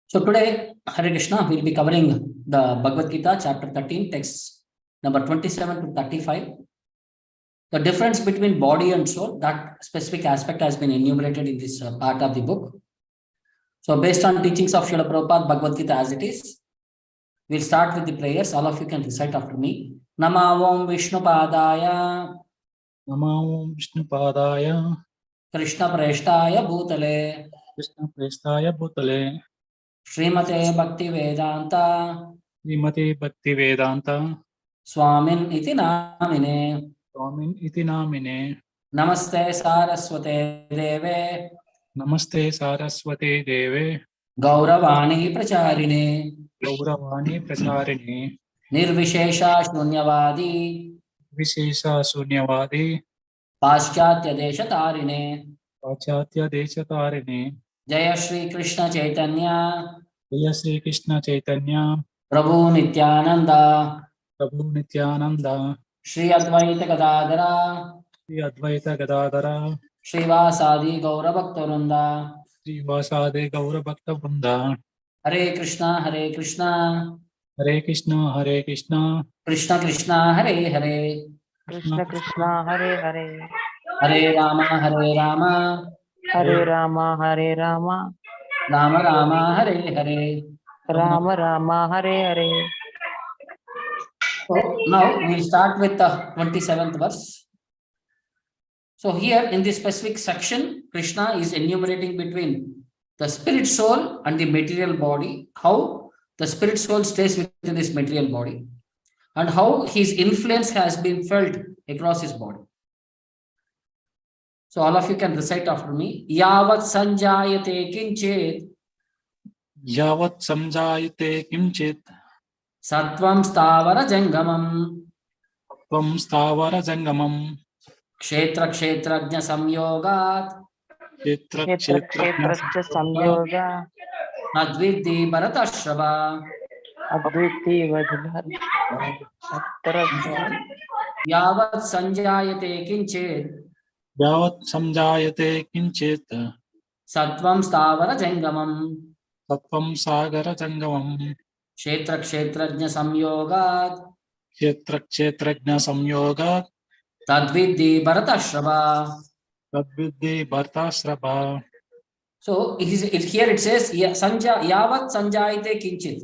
So today, Hare Krishna, we will be covering the Bhagavad Gita, chapter 13, texts number 27 to 35. The difference between body and soul, that specific aspect has been enumerated in this part of the book. So based on teachings of Srila Prabhupada, Bhagavad Gita as it is, we'll start with the prayers. All of you can recite after me. Namavam Vishnu Padaya. Namavam Vishnu Padaya. Krishna Preshtaya Bhutale. Krishna Prestaya Bhutale. Srimate Bhakti Vedanta. Srimate Bhakti Vedanta. Swamin iti namine. Swamy iti namine. Namaste Saraswate Deve. Namaste Saraswate Deve. Gauravani Pracharine. Gauravani Prasarine. Nirvishesha Shunyavadi. Vishesha Sunyavadi. Paschatya Deshatarine. Pachatya Deshatarine. Jaya Shri Krishna Chaitanya. Jaya Sri Krishna Chaitanya. Prabhu Nityananda. Prabhu Nityananda. Shri Advaita Gadadara. Shri Advaita Gadadara. Shri Vasadi Gaura Bhaktarunda. Shri Vasade Gaura Bhakta Vrinda. Hare Krishna Hare Krishna. Hare Krishna Hare Krishna. Krishna Krishna Hare Hare. Krishna Krishna Hare Hare. Hare Rama Hare Rama. Hare Rama Hare Rama. Rama Rama Hare Hare. Rama Rama Hare Hare. So now we will start with the 27th verse. So here in this specific section, Krishna is enumerating between the spirit soul and the material body, how the spirit soul stays within this material body, and how his influence has been felt across his body. So all of you can recite after me. Yavat sanjayate kinchet. Yavat samjayate kimchit. Sattvam stavara jangamam. Tvam stavara jangamam. Kshetra kshetrajna samyogat. Kshetra Kshetra samyoga. Advidhi bharatashrava. Adviti Vajbhar. Yavat sanjayate kinchet. Yavat samjayate kinchit. Sattvam stavara jangamam. Sattvam sagara jangamam. Kshetra kshetrajna samyogat. Kshetra kshetrajna samyogat. Tadvidhi bharatashrava. Tadvidhi bhartasrabha. So here it says yavat sanjayate kinchit.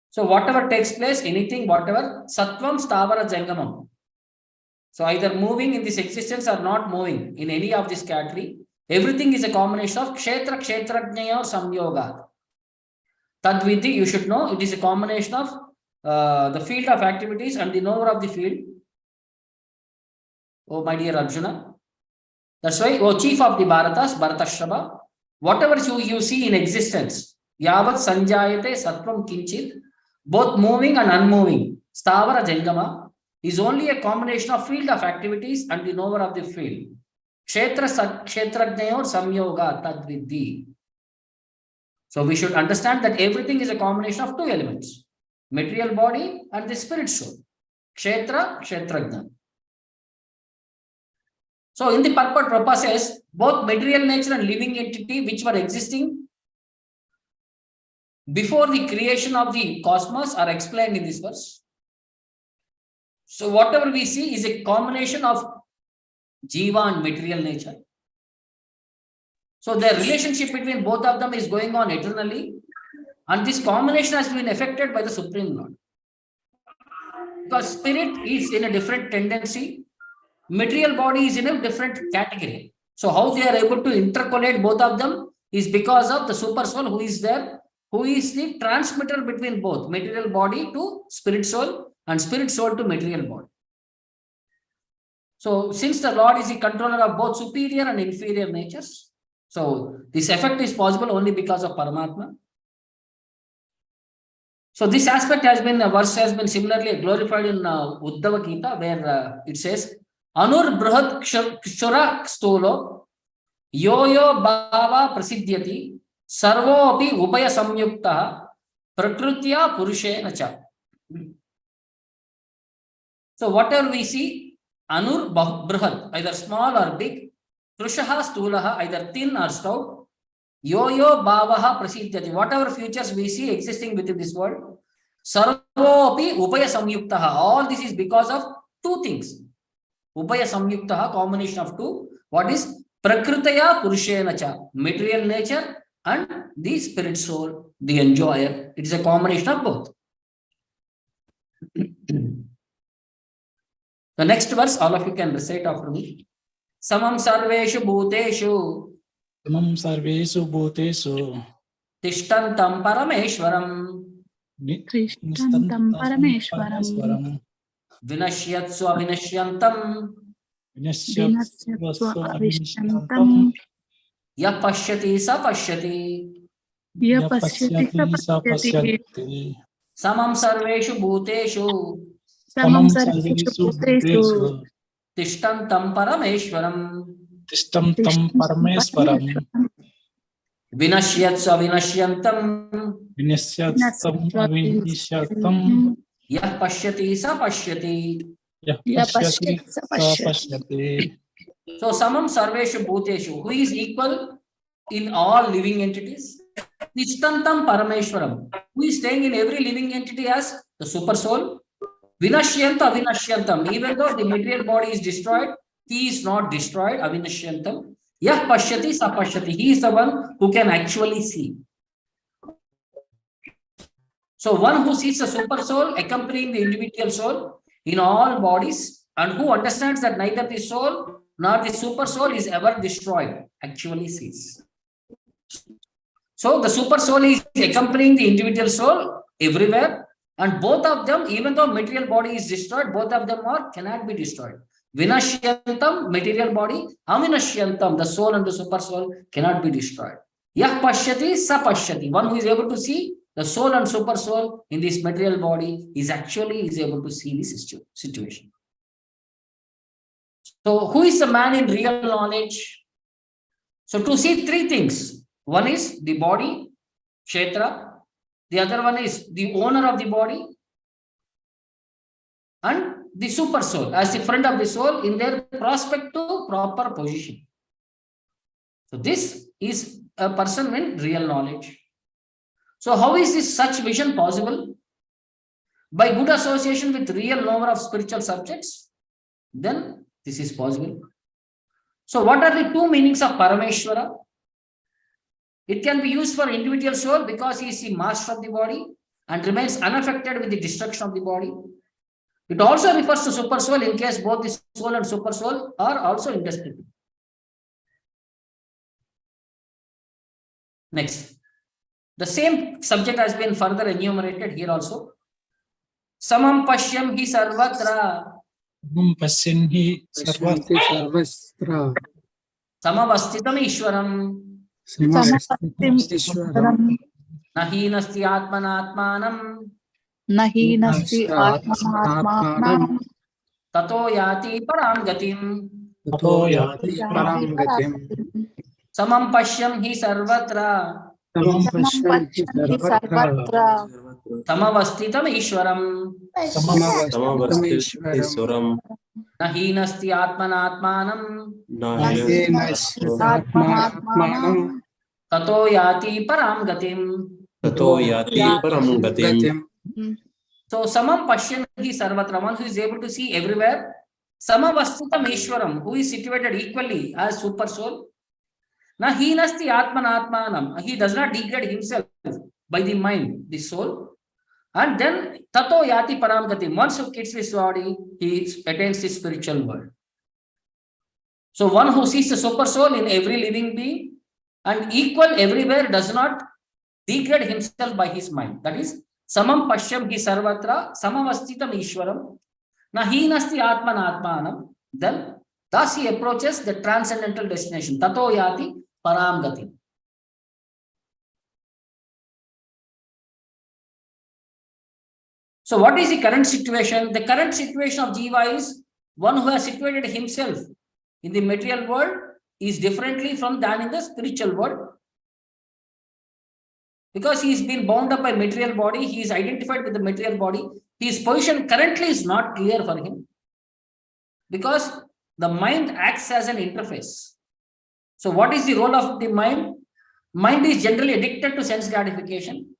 So whatever takes place, anything, whatever, sattvam stavara jangamam. So either moving in this existence or not moving in any of this category, everything is a combination of kshetra kshetrajnaya or samyogat. Tadvidhi, you should know, it is a combination of the field of activities and the knower of the field. Oh my dear Arjuna. That's why, oh chief of the Bharatas, Bharatashrava, whatever you see in existence, yavat sanjayate sattvam kinchit, both moving and unmoving, stavara jangama, is only a combination of field of activities and the knower of the field. Kshetra kshetrajnaya or samyoga tadvidhi. So we should understand that everything is a combination of two elements, material body and the spirit soul. Kshetra, kshetrajna. So in the purport, Prabhupada says, both material nature and living entity which were existing before the creation of the cosmos are explained in this verse. So whatever we see is a combination of Jiva and material nature. So the relationship between both of them is going on eternally, and this combination has been affected by the Supreme Lord. Because spirit is in a different tendency, material body is in a different category. So how they are able to intercolate both of them is because of the super soul who is there, who is the transmitter between both material body to spirit soul and spirit soul to material body. So since the Lord is the controller of both superior and inferior natures, so this effect is possible only because of Paramatma. So this aspect has been, a verse has been similarly glorified in Uddhava Gita, where it says, Anur Brahad Kshura Stolo Yo Bhava Prasidhyati Sarvo Api Upaya Samyukta Prakrutya Purushe Nacha. So whatever we see, Anur Brahad, either small or big, Krushaha Stulaha, either thin or stout. Yo-yo bhavaha prasidyati. Whatever futures we see existing within this world, sarvo api upaya samyuktaha. All this is because of two things. Upaya samyuktaha, combination of two. What is prakritaya purushena cha, material nature and the spirit soul, the enjoyer. It is a combination of both. The next verse, all of you can recite after me. Samam sarveshu bhuteshu Samam sarvesu bhutesu tishtantam parameshwaram Trishtantam Parameshwaram vinashyatsu avinashyantam Vinasyatva Avishantam yah pashyati sa pashyati. Yapashyati Sapashyati Samam sarveshu bhuteshu Samam Sarveshu Bhutesu tishtantam parameshwaram Tishtantam Parameswaram vinashyatsu avinashyantam Vinasyatam Avinishyatam yah pashyati sa pashyati. Yapashyati Sapashyati. So samam sarveshu bhuteshu, who is equal in all living entities? Tishtantam parameshwaram, who is staying in every living entity as the super soul. Vinashyanta avinashyantam, even though the material body is destroyed, he is not destroyed. Avinashyantam. Yah pashyati sa pashyati, he is the one who can actually see. So one who sees the super soul accompanying the individual soul in all bodies, and who understands that neither the soul nor the super soul is ever destroyed, actually sees. So the super soul is accompanying the individual soul everywhere, and both of them, even though material body is destroyed, both of them cannot be destroyed. Vinashyantam, material body, avinashyantam, the soul and the super soul cannot be destroyed. Yah pashyati sa pashyati, one who is able to see the soul and super soul in this material body is able to see this situation. So who is the man in real knowledge? So to see three things. One is the body, kshetra. The other one is the owner of the body, and the super soul as the friend of the soul in their prospect to proper position. So this is a person in real knowledge. So how is this such vision possible? By good association with real knower of spiritual subjects, then this is possible. So what are the two meanings of Parameshwara? It can be used for individual soul because he is the master of the body and remains unaffected with the destruction of the body. It also refers to super soul in case both the soul and super soul are also indestructible. Next. The same subject has been further enumerated here also. Samam pashyam hi sarvatra. Samam pasyan hi sarvatra. Samavastitam ishwaram. Nahi nasti atmanatmanam. Nahi nasti atmanatmanam Tato yati param gatim. Tato yati param gatim. Samam pashyam hi sarvatra. Samam pasyan hi sarvatra. Samavastitam ishwaram. Samavastitam ishwaram. Nahi nasti atmanatmanam. Nahi nasti atmanatmanam. Tato yati param gatim. Tato yati param gatim. So samam pashyan hi sarvatra, one who is able to see everywhere. Samavastitam ishwaram, who is situated equally as super soul. Nahi nasti atmanatmanam, he does not degrade himself by the mind, the soul. And then tato yati param gatim, once he quits his body, he attains the spiritual world. So one who sees the super soul in every living being and equal everywhere does not degrade himself by his mind. That is, samam pashyam hi sarvatra, samavastitam ishwaram, nahi nasti atmanatmanam. Then thus he approaches the transcendental destination. Tato yati param gati. So what is the current situation? The current situation of Jiva is one who has situated himself in the material world is differently from than in the spiritual world. Because he is being bound up by material body, he is identified with the material body. His position currently is not clear for him. Because the mind acts as an interface. So what is the role of the mind? Mind is generally addicted to sense gratification.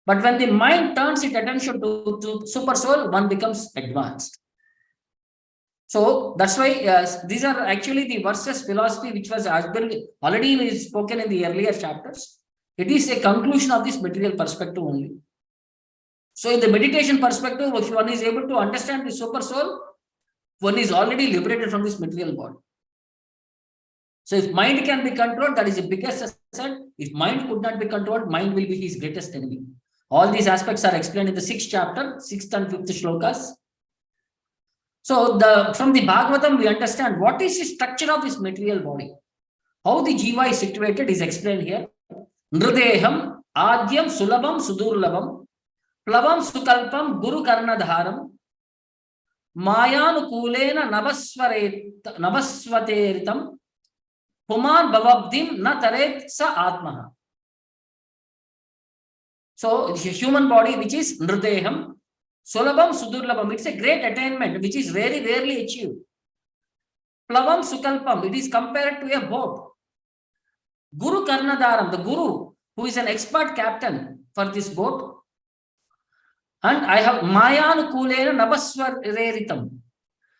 But when the mind turns its attention to super soul, one becomes advanced. So that's why these are actually the verses philosophy which was already spoken in the earlier chapters. It is a conclusion of this material perspective only. So in the meditation perspective, if one is able to understand the super soul, one is already liberated from this material body. So if mind can be controlled, that is the biggest asset. If mind could not be controlled, mind will be his greatest enemy. All these aspects are explained in the 6th chapter, 6th and 5th shlokas. So from the Bhagavatam, we understand what is the structure of this material body. How the jiva is situated is explained here. Nrideham, Adyam, Sulabam, Sudurlabam, Plavam, Sukalpam, Guru Karnadharam, Mayanukulena Navasvateritam, Puman Bhavabdim na Taret Sa Atmaha. So, the human body, which is Nrideham, Sulabam, Sudurlabam, it's a great attainment which is very rarely achieved. Plavam, Sukalpam, it is compared to a boat. Guru Karnadaram, the Guru, who is an expert captain for this boat. And I have Mayanukulena Navasvareritam.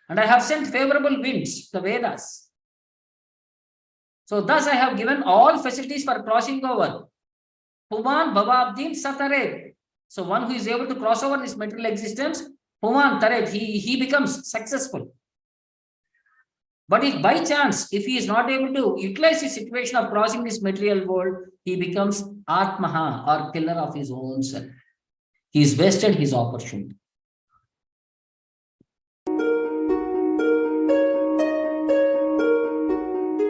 And I have sent favorable winds, the Vedas. So thus I have given all facilities for crossing over. Puman Bhavabdim Sataret. So one who is able to cross over this material existence, Puman Taret, he becomes successful. But if by chance, if he is not able to utilize the situation of crossing this material world, he becomes Atmaha, or pillar of his own self. He has wasted his opportunity.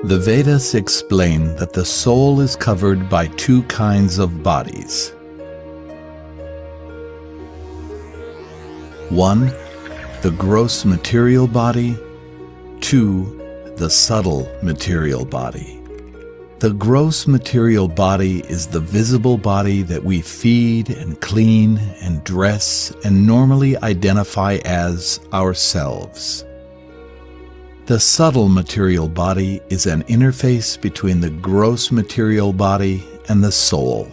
The Vedas explain that the soul is covered by two kinds of bodies. One, the gross material body. Two, the subtle material body. The gross material body is the visible body that we feed and clean and dress and normally identify as ourselves. The subtle material body is an interface between the gross material body and the soul.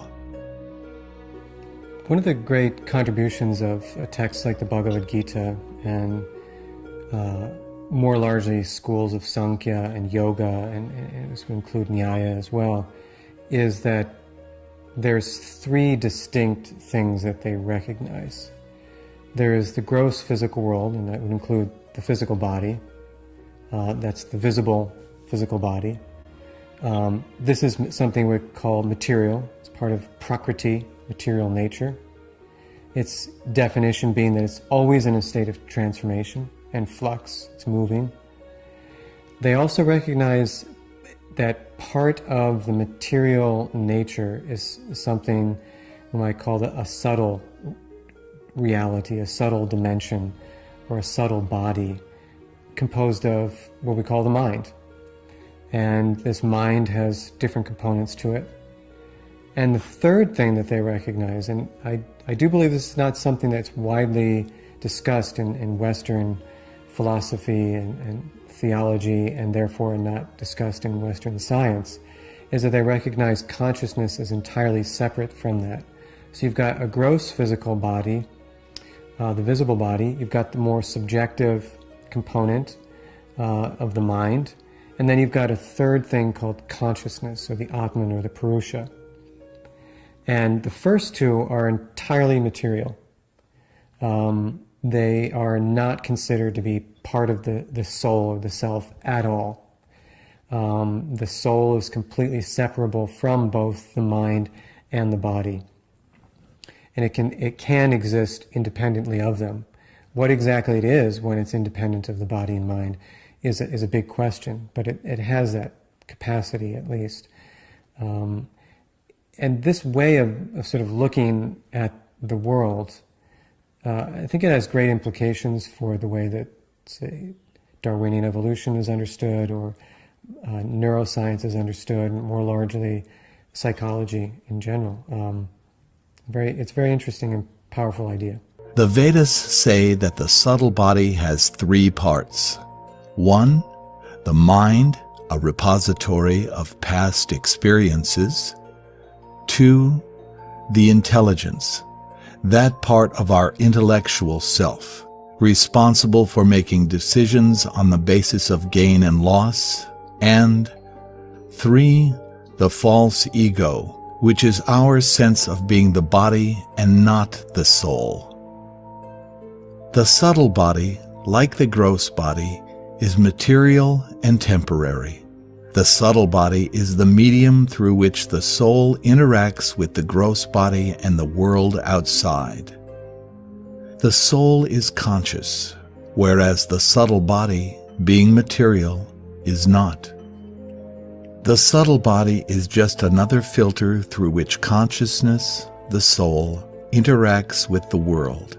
One of the great contributions of a text like the Bhagavad Gita and more largely schools of Sankhya and Yoga, and this would include Nyaya as well, is that there's three distinct things that they recognize. There is the gross physical world, and that would include the physical body. That's the visible physical body. This is something we call material. It's part of Prakriti, material nature. Its definition being that it's always in a state of transformation and flux, it's moving. They also recognize that part of the material nature is something we might call a subtle reality, a subtle dimension, or a subtle body, composed of what we call the mind. And this mind has different components to it. And the third thing that they recognize, and I do believe this is not something that's widely discussed in Western philosophy and theology, and therefore not discussed in Western science, is that they recognize consciousness as entirely separate from that. So you've got a gross physical body, the visible body, you've got the more subjective component of the mind, and then you've got a third thing called consciousness, or the Atman, or the Purusha. And the first two are entirely material. They are not considered to be part of the soul or the self at all. The soul is completely separable from both the mind and the body. And it can exist independently of them. What exactly it is when it's independent of the body and mind is a big question, but it has that capacity at least. And this way of sort of looking at the world, I think it has great implications for the way that, say, Darwinian evolution is understood, or neuroscience is understood, and more largely psychology in general. It's a very interesting and powerful idea. The Vedas say that the subtle body has three parts. One, the mind, a repository of past experiences. 2. The intelligence, that part of our intellectual self, responsible for making decisions on the basis of gain and loss. And 3. The false ego, which is our sense of being the body and not the soul. The subtle body, like the gross body, is material and temporary. The subtle body is the medium through which the soul interacts with the gross body and the world outside. The soul is conscious, whereas the subtle body, being material, is not. The subtle body is just another filter through which consciousness, the soul, interacts with the world,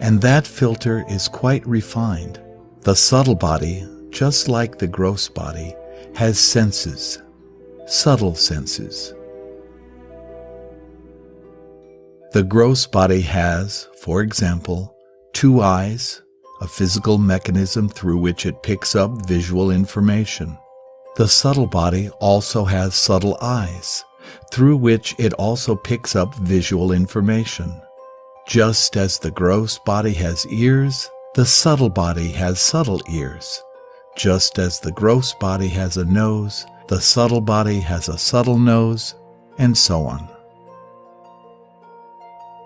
and that filter is quite refined. The subtle body, just like the gross body, has senses, subtle senses. The gross body has, for example, 2 eyes, a physical mechanism through which it picks up visual information. The subtle body also has subtle eyes, through which it also picks up visual information. Just as the gross body has ears, the subtle body has subtle ears. Just as the gross body has a nose, the subtle body has a subtle nose, and so on.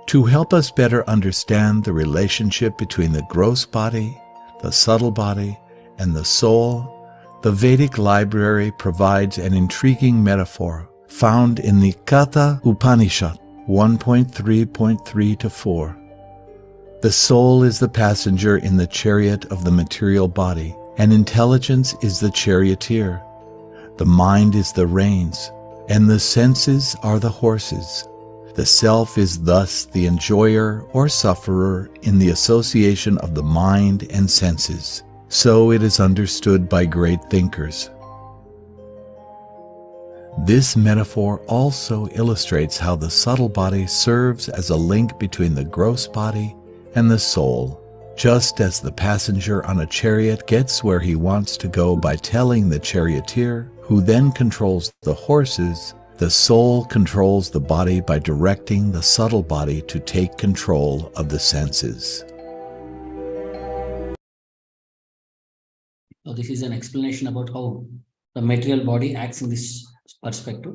To help us better understand the relationship between the gross body, the subtle body, and the soul, the Vedic library provides an intriguing metaphor found in the Katha Upanishad 1.3.3-4. The soul is the passenger in the chariot of the material body, and intelligence is the charioteer. The mind is the reins, and the senses are the horses. The self is thus the enjoyer or sufferer in the association of the mind and senses. So it is understood by great thinkers. This metaphor also illustrates how the subtle body serves as a link between the gross body and the soul, just as the passenger on a chariot gets where he wants to go by telling the charioteer, who then controls the horses. The soul controls the body by directing the subtle body to take control of the senses. So this is an explanation about how the material body acts in this perspective.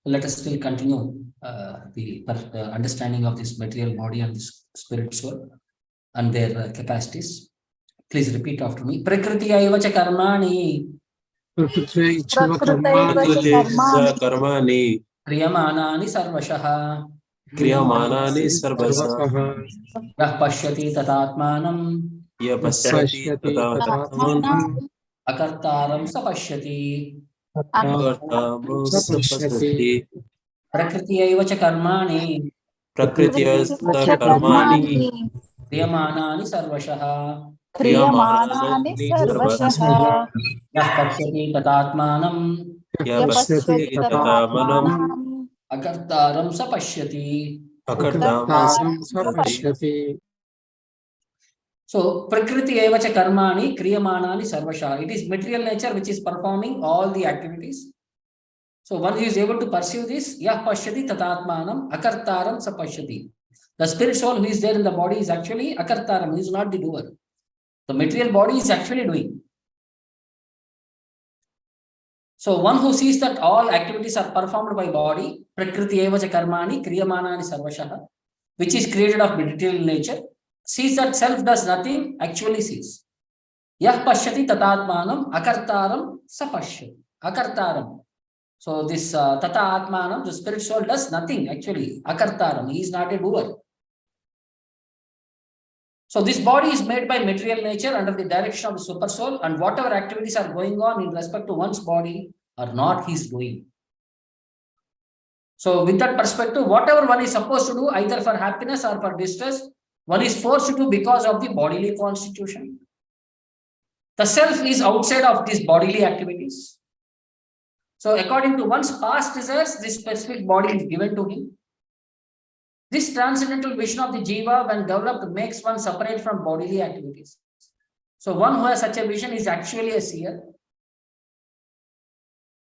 Let us still continue the understanding of this material body and this spirit soul and their capacities. Please repeat after me. Prakriti aivacha karmani. कर्माणि क्रियमाणानि सर्वशः क्रियमाणानि सर्वशः यः पश्यति तदात्मानं यः पश्यति तदात्मानं अकर्तारं स पश्यति कर्तारं स पश्यति प्रकृति एव च कर्माणि प्रकृत्यैव कर्माणि क्रियमाणानि सर्वशः क्रियमाणानि सर्वशः यः पश्यति तदात्मानं यः पश्यति तदात्मानं अकर्तारं स पश्यति So, Prakriti eva cha karmani kriyamanani sarvasha. It is material nature which is performing all the activities. So, one who is able to pursue this, yah pashyati tatatmanam akartaram sa pashyati. The spirit soul who is there in the body is actually akartaram, he is not the doer. The material body is actually doing. So, one who sees that all activities are performed by body, Prakriti eva cha karmani kriyamanani sarvasha, which is created of material nature, sees that self does nothing, actually sees. Yah pashyati tatatmanam akartaram sa pashyati. Akartaram. So this tata atmanam, the spirit soul does nothing actually. Akartaram. He is not a doer. So this body is made by material nature under the direction of the super soul, and whatever activities are going on in respect to one's body are not his doing. So with that perspective, whatever one is supposed to do, either for happiness or for distress, one is forced to do because of the bodily constitution. The self is outside of these bodily activities. So according to one's past desires, this specific body is given to him. This transcendental vision of the Jiva, when developed, makes one separate from bodily activities. So one who has such a vision is actually a seer.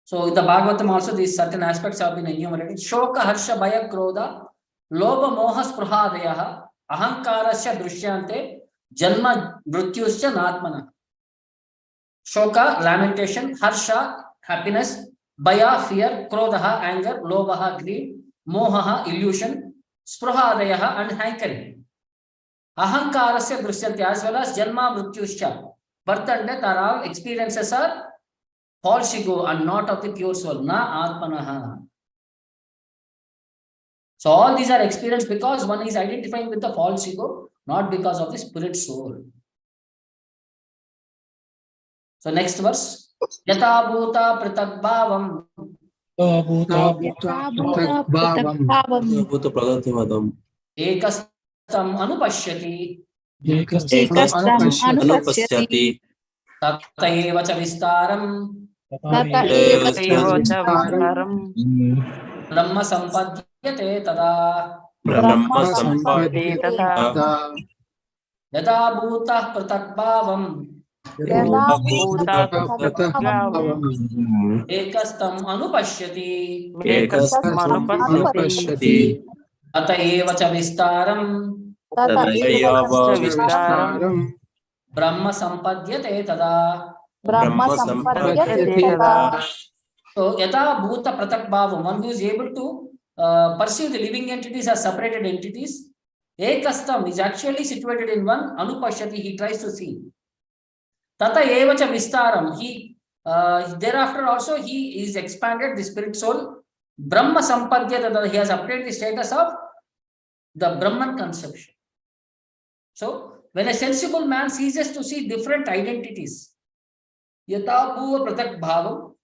So in the Bhagavatam also these certain aspects have been enumerated. Shoka, Harsha, Bhaya, Krodha, Lobha, Moha, Spruhadayaha, Ahankarasya, Drishyante, Janma, Mrityusya, Natmana. Shoka, lamentation, Harsha, happiness, Bhaya, fear, Krodha, anger, Lobha, greed, Moha, illusion, Spruhadayaha, and hankering. Ahankarasya, Drishyante, as well as Janma, Mrityusya. Birth and death are all experiences are false ego and not of the pure soul. Na Atmanaha. So all these are experienced because one is identifying with the false ego, not because of the spirit soul. So next verse. Yata bhuta pratak bhavam. Bhuta Prakriti-vadam. Ekastam anupashyati. Ekastam Anupasyati. Tata eva cha vistaram. Tata eva Evacharam Brahma sampadyate tada. Brahma sampati Sampati. tata Yata bhuta pratak bhavam. bhuta prakritavam Ekastam anupashyati. ekastam anupashyati Tata eva cha vistaram. Tadayava vistaram Brahma sampadyate tada. Brahma Sampati. tada. So yata bhuta pratak bhavam, one who is able to perceive the living entities as separated entities. Ekastam is actually situated in one. Anupashyati, he tries to see. Tata evacha vistaram, he thereafter also he is expanded, the spirit soul. Brahma sampadyate, he has obtained the status of the Brahman conception. So when a sensible man ceases to see different identities, yata bhuva pratak bhavam,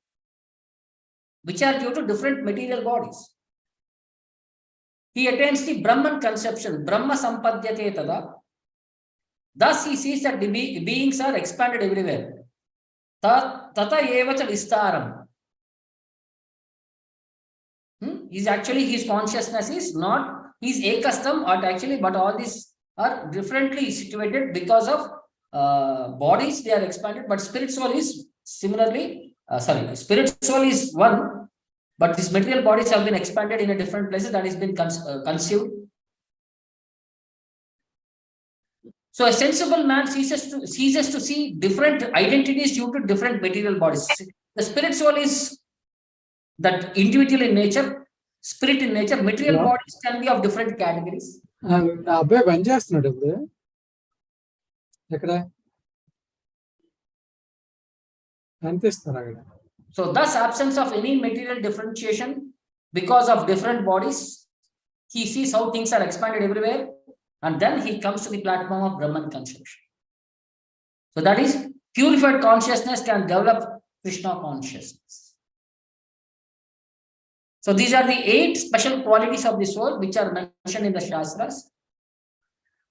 which are due to different material bodies, he attains the Brahman conception, Brahma sampadyate tada. Thus he sees that the beings are expanded everywhere. Tata evacha vistaram. Is actually his consciousness is not, he is ekastam, but all these are differently situated because of bodies, they are expanded, but spirit soul is similarly, spirit soul is one, but these material bodies have been expanded in a different places, that has been conceived. So a sensible man ceases to see different identities due to different material bodies. The spirit soul is that individual in nature, spirit in nature, material bodies can be of different categories. అబ్బాయి పని చేస్తున్నాడు ఇప్పుడు ఎక్కడ అనిపిస్తారు అక్కడ. So thus absence of any material differentiation because of different bodies, he sees how things are expanded everywhere, and then he comes to the platform of Brahman conception. So that is, purified consciousness can develop Krishna consciousness. So these are the 8 special qualities of the soul which are mentioned in the Shastras.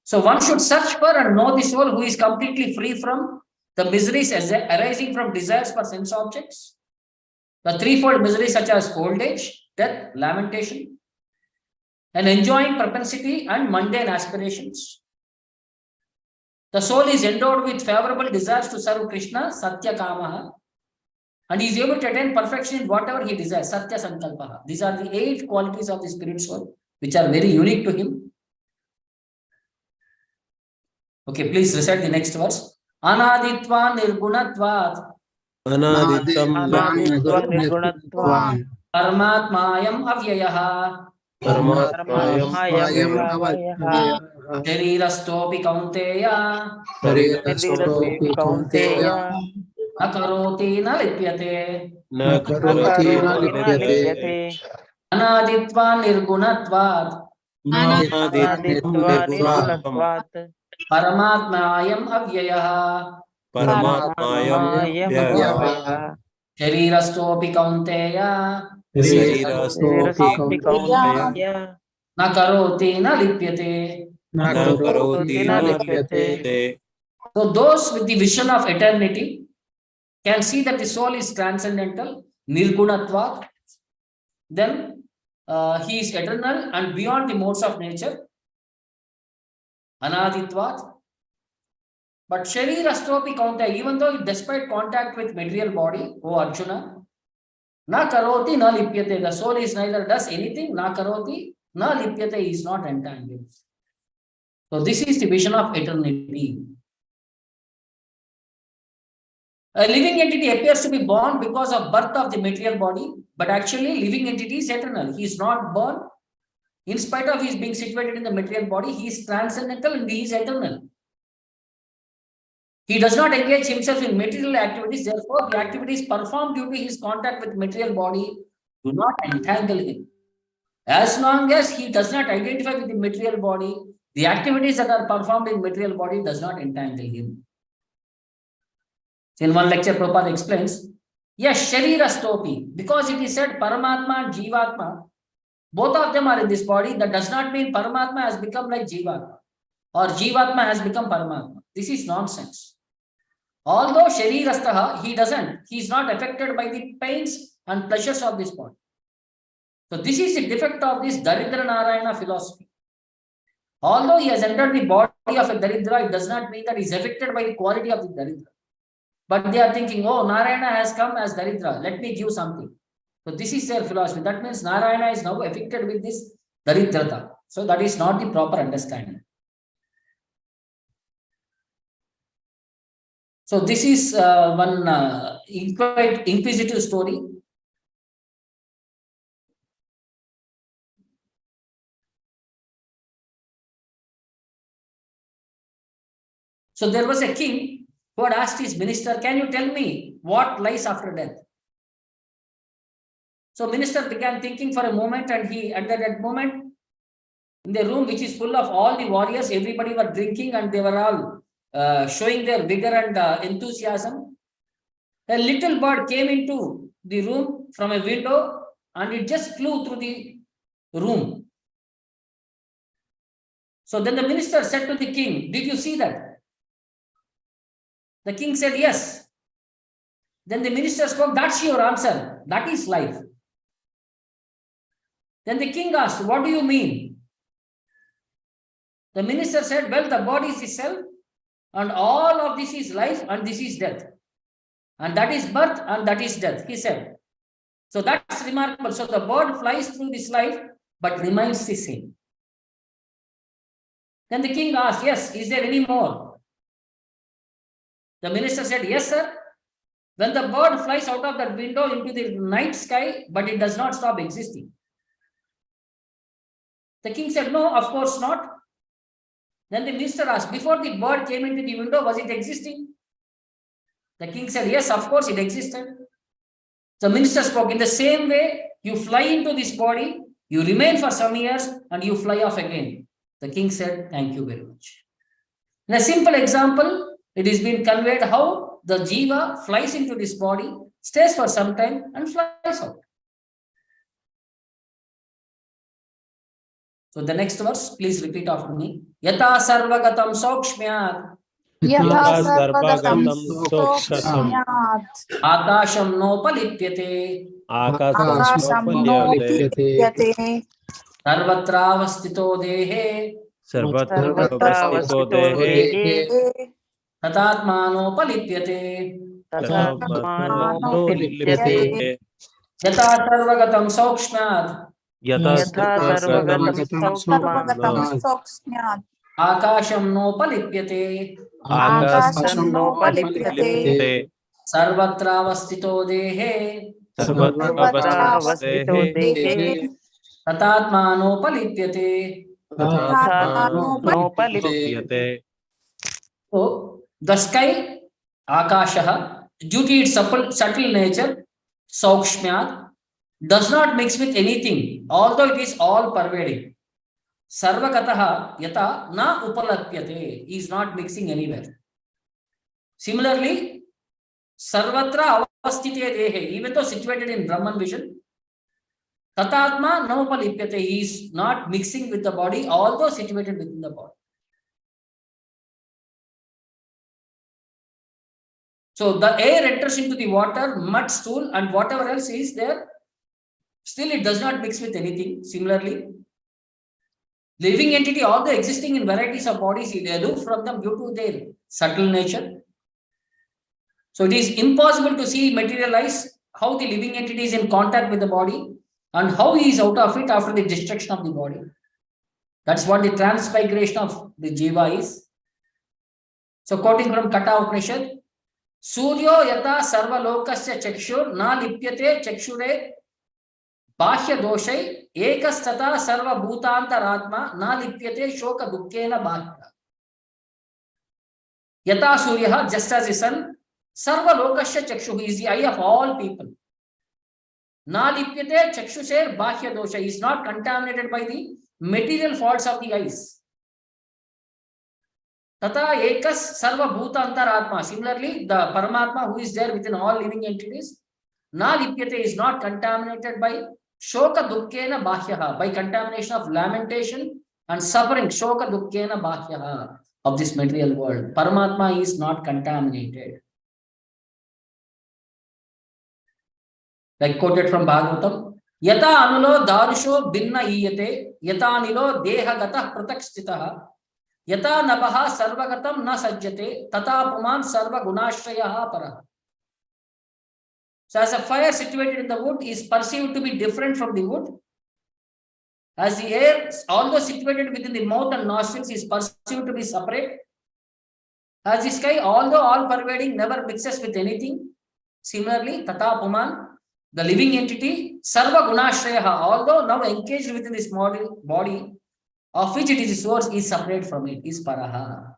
So one should search for and know the soul who is completely free from the miseries arising from desires for sense objects, the threefold miseries such as old age, death, lamentation, and enjoying propensity and mundane aspirations. The soul is endowed with favorable desires to serve Krishna, Satya Kamaha, and he is able to attain perfection in whatever he desires, Satya Sankalpaha. These are the 8 qualities of the spirit soul, which are very unique to him. Okay, please recite the next verse. Anaditva nirgunatvat. Anaditam Nirgunatvam Paramatmayam avyayaha. Paramatmayam Sharirastopi kaunteya. kaunteya Akaroti na lipyate. karoti lipyate Anaditva nirgunatvat. nirgunatvat Paramatmayam avyayaha. Paramatmayam Sharirastopi kaunteya. Sharirastopi kaunteya Na karoti na lipyate. Nakaroti nalipyate. So those with the vision of eternity can see that the soul is transcendental, nirgunatvat. Then he is eternal and beyond the modes of nature, anaditvat. But sharirastopi kaunteya, even though despite contact with material body, O Arjuna, Na karoti, na lipyate. The soul is neither does anything, na karoti, na lipyate, is not entangled. So this is the vision of eternity. A living entity appears to be born because of birth of the material body, but actually living entity is eternal. He is not born. In spite of his being situated in the material body, he is transcendental and he is eternal. He does not engage himself in material activities, therefore the activities performed due to his contact with material body do not entangle him. As long as he does not identify with the material body, the activities that are performed in material body does not entangle him. In one lecture, Prabhupada explains, yes, Sharirastopi, because it is said Paramatma and Jivatma, both of them are in this body. That does not mean Paramatma has become like Jivatma or Jivatma has become Paramatma. This is nonsense. Although Sharirastaha, he doesn't. He is not affected by the pains and pleasures of this body. So this is the defect of this Daridra Narayana philosophy. Although he has entered the body of a Daridra, it does not mean that he is affected by the quality of the Daridra. But they are thinking, oh, Narayana has come as Daridra. Let me give something. So this is their philosophy. That means Narayana is now affected with this Daridrata. So that is not the proper understanding. So this is one quite inquisitive story. So there was a king who had asked his minister, can you tell me what lies after death? So minister began thinking for a moment, and he, at that moment, in the room which is full of all the warriors, everybody were drinking and they were all showing their vigor and enthusiasm. A little bird came into the room from a window and it just flew through the room. So then the minister said to the king, did you see that? The king said, yes. Then the minister spoke, that's your answer. That is life. Then the king asked, what do you mean? The minister said, well, the body is the self, and all of this is life, and this is death. And that is birth, and that is death, he said. So that's remarkable. So the bird flies through this life, but remains the same. Then the king asked, yes, is there any more? The minister said, yes, sir. When the bird flies out of that window into the night sky, but it does not stop existing. The king said, no, of course not. Then the minister asked, before the bird came into the window, was it existing? The king said, yes, of course it existed. The minister spoke, in the same way, you fly into this body, you remain for some years, and you fly off again. The king said, thank you very much. In a simple example, it is been conveyed how the jiva flies into this body, stays for some time, and flies out. So the next verse, please repeat after me. Yata sarvagatam sokshmyat. Yatha sarvagatam Sarvagatam sokshmyat. Akasham nopalipyate. Akasham nopalipyate. Sarvatravastito dehe. Sarvatravastito dehe. Tatatmanopalipyate. Tatatmanopalipyate. Yata sarvagatam sokshmyat. Yata Sarvagatam sarvagatam sokshmyat. Akasham nopalipyate. Akasham nopalipyate. Sarvatravastito dehe. Sarvatravastito dehe. Tatatmanopalipyate. Tatatmanopalipyate. So the sky, Akashaha, due to its subtle nature, Saukshmyat, does not mix with anything, although it is all pervading. Sarvagataha yata na upalapyate, is not mixing anywhere. Similarly, Sarvatra avastite dehe, even though situated in Brahman vision, Tatatma na upalipyate, he is not mixing with the body, although situated within the body. So the air enters into the water, mud, stool, and whatever else is there, still it does not mix with anything. Similarly, living entity, although existing in varieties of bodies, is aloof from them due to their subtle nature. So it is impossible to see materialize how the living entity is in contact with the body and how he is out of it after the destruction of the body. That's what the transmigration of the Jiva is. So quoting from Katha Upanishad, Suryo yata sarva lokasya chakshur na lipyate chakshure bahya doshai ekastata sarva bhutantaratma na lipyate shoka dukkena bahya. Yata suryaha, just as the sun, sarva lokasya chakshu, is the eye of all people. Na lipyate chakshusher bahya dosha, is not contaminated by the material faults of the eyes. Tata ekas sarva bhuta antaratma. Similarly, the Paramatma who is there within all living entities, na lipyate, is not contaminated by shoka dukkena bhahyaha, by contamination of lamentation and suffering, shoka dukkena bhahyaha, of this material world. Paramatma is not contaminated. Like quoted from Bhagavatam, Yata anulo darusho binna iyate, yata anilo deha gata pratakstitaha, yata nabaha sarvagatam na sajjate, tata puman sarva gunashrayaha paraha. So as a fire situated in the wood is perceived to be different from the wood, as the air, although situated within the mouth and nostrils, is perceived to be separate, as the sky, although all pervading, never mixes with anything, similarly, tata puman, the living entity, sarva gunashrayaha, although now engaged within this body, of which it is the source, is separate from it, is paraha.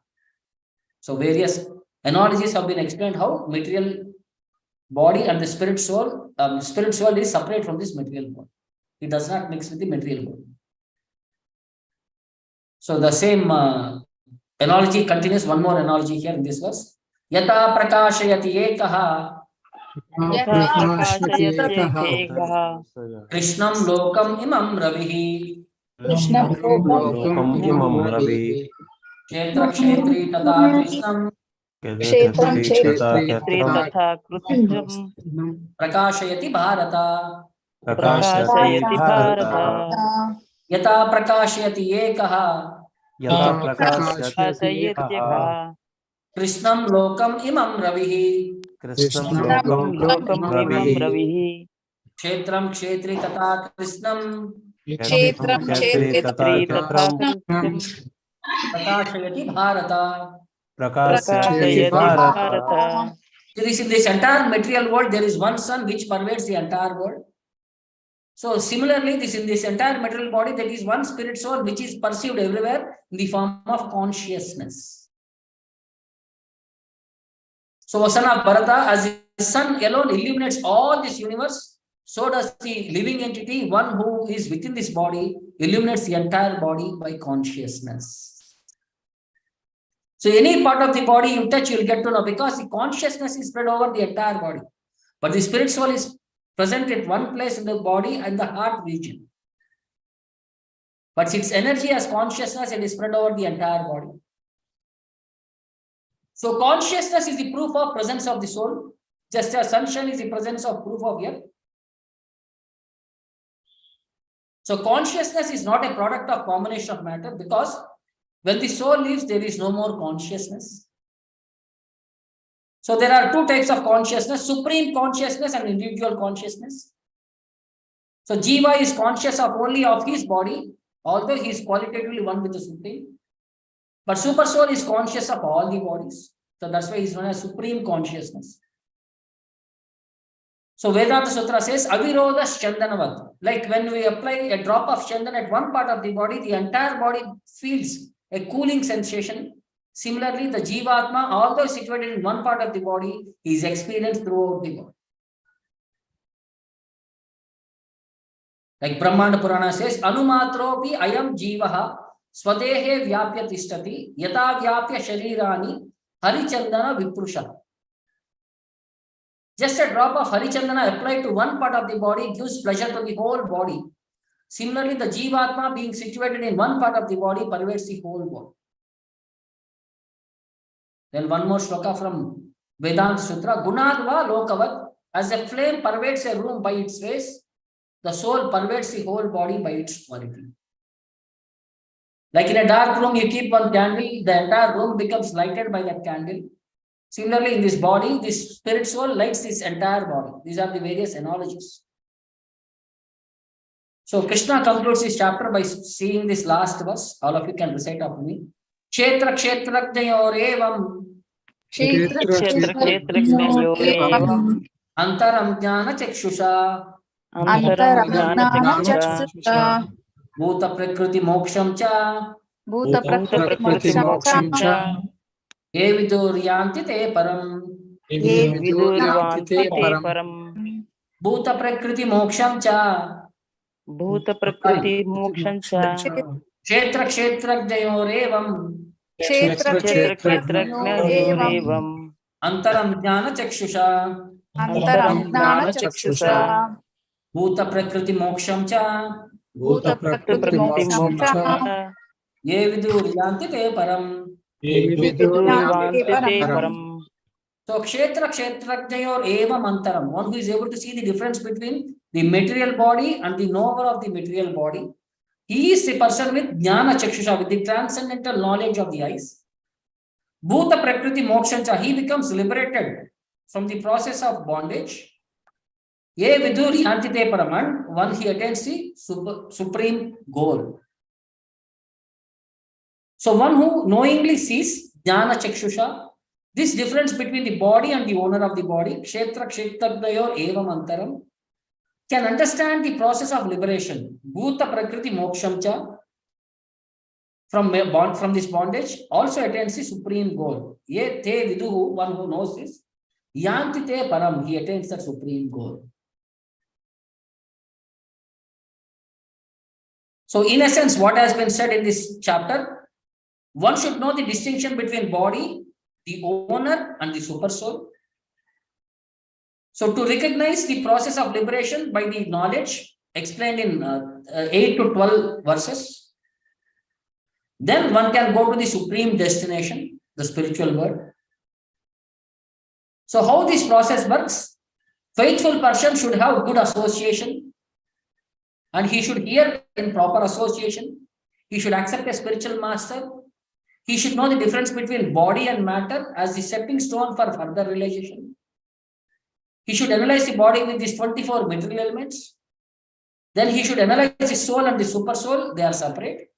So various analogies have been explained how material body and the spirit soul is separate from this material body. It does not mix with the material body. So the same analogy continues, one more analogy here in this verse. Yata prakashayati ekaha Krishnam lokam imam ravihi Krishnam lokam imam ravi Kshetra kshetri tata Krishnam kshetram kshetri तथा कृत्यम prakashayati bharata प्रकाशयति Bharat Yata prakashayati ekaha yata प्रकाशयत्यः Krishnam lokam imam ravihi krishnam लोकम् इमं रविः Kshetram kshetri tata Krishnam kshetram kshetri तथा कृत्यं prakashayati bharata. प्रकाशयति Bharat In this entire material world, there is one sun which pervades the entire world. So similarly, in this entire material body, there is one spirit soul which is perceived everywhere in the form of consciousness. So son of Bharata, as the sun alone illuminates all this universe, so does the living entity, one who is within this body, illuminates the entire body by consciousness. So any part of the body you touch, you'll get to know, because the consciousness is spread over the entire body. But the spirit soul is present at one place in the body and the heart region. But its energy as consciousness, it is spread over the entire body. So consciousness is the proof of presence of the soul, just as sunshine is the presence of proof of earth. So consciousness is not a product of combination of matter, because when the soul leaves, there is no more consciousness. So there are two types of consciousness, supreme consciousness and individual consciousness. So Jiva is conscious of only of his body, although he is qualitatively one with the Supreme. But Super Soul is conscious of all the bodies. So that's why he is known as supreme consciousness. So Vedanta Sutra says, Avirodha Chandanavat. Like when we apply a drop of Chandan at one part of the body, the entire body feels a cooling sensation. Similarly, the Jivatma, although situated in one part of the body, is experienced throughout the body. Like Brahmanda Purana says, Anumatropi ayam jivaha swadehe vyapya tishtati yata vyapya sharirani harichandana viprusha. Just a drop of harichandana applied to one part of the body gives pleasure to the whole body. Similarly, the Jivatma being situated in one part of the body pervades the whole body. Then one more shloka from Vedanta Sutra. Gunadva lokavat, as a flame pervades a room by its rays, the soul pervades the whole body by its quality. Like in a dark room, you keep one candle, the entire room becomes lighted by that candle. Similarly, in this body, this spirit soul likes this entire body. These are the various analogies. So Krishna concludes this chapter by seeing this last verse. All of you can recite after me. Kshetra kshetrajnayorevam Kshetra-kshetrajnayorevam antaram jnana chakshusha antaram jnana-chakshusha bhuta prakriti moksham cha bhuta-prakriti moksham cha ye viduryanti te param ye viduryanti te param bhuta prakriti moksham cha bhuta-prakriti moksham cha kshetra kshetrajnayorevam kshetra-kshetrajnayorevam antaram jnana chakshusha antaram jnana-chakshusha bhuta prakriti moksham cha bhuta-prakriti moksham cha ye viduryanti te param. viduryanti te param. So kshetra kshetrajnayor evam antaram, one who is able to see the difference between the material body and the knower of the material body, he is the person with jnana chakshusha, with the transcendental knowledge of the eyes. Bhuta prakriti mokshancha, he becomes liberated from the process of bondage. Ye vidur yanti te param, one he attains the supreme goal. So one who knowingly sees jnana chakshusha, this difference between the body and the owner of the body, kshetra kshetrajnayor evam antaram, can understand the process of liberation. Bhuta prakriti moksham cha, from this bondage, also attains the supreme goal. Ye te viduhu, one who knows this, yanti te param, he attains that supreme goal. So in essence, what has been said in this chapter, one should know the distinction between body, the owner, and the super soul. So to recognize the process of liberation by the knowledge explained in 8 to 12 verses, then one can go to the supreme destination, the spiritual world. So how this process works? Faithful person should have good association, and he should hear in proper association. He should accept a spiritual master. He should know the difference between body and matter as the stepping stone for further realization. He should analyze the body with these 24 material elements. Then he should analyze the soul and the super soul. They are separate.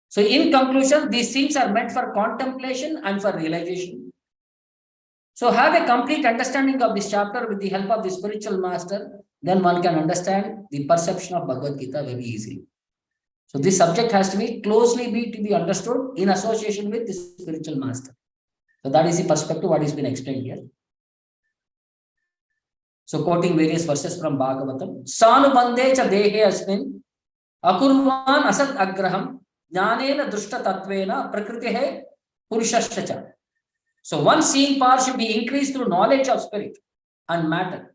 So in conclusion, these things are meant for contemplation and for realization. So have a complete understanding of this chapter with the help of the spiritual master. Then one can understand the perception of Bhagavad Gita very easily. So this subject has to be closely to be understood in association with the spiritual master. So that is the perspective what has been explained here. So quoting various verses from Bhagavatam. Sanubandhe cha dehe asmin akurvan asad agraham jnanena drushta tatvena prakritehe purushascha cha. So one seeing power should be increased through knowledge of spirit and matter.